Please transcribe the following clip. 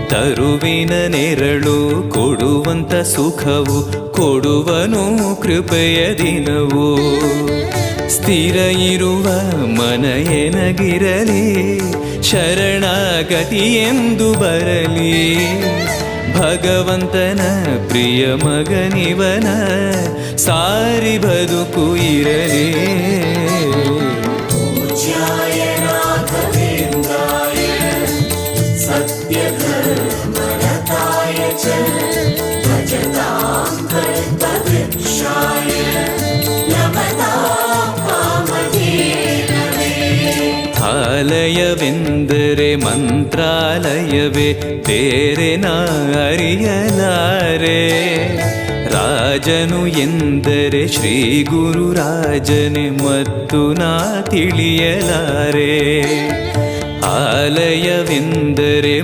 ತರುವಿನ ನೆರಳು ಕೊಡುವಂತ ಸುಖವು ಕೊಡುವನು ಕೃಪೆಯ ದಿನವು. ಸ್ಥಿರ ಇರುವ ಮನ ಎನಗಿರಲಿ, ಶರಣಾಗತಿ ಎಂದು ಬರಲಿ. ಭಗವಂತನ ಪ್ರಿಯ ಮಗನಿವನ ಸಾರಿ ಬದುಕು ಇರಲಿ. ಆಲಯವೆಂದರೆ ಮಂತ್ರಾಲಯವೇ, ಬೇರೆ ನಾ ಅರಿಯಲಾರೆ. ರಾಜನು ಎಂದರೆ ಶ್ರೀ ಗುರುರಾಜನೇ ಮತ್ತು ನಾ ತಿಳಿಯಲಾರೆ. ಆಲಯವೆಂದರೆ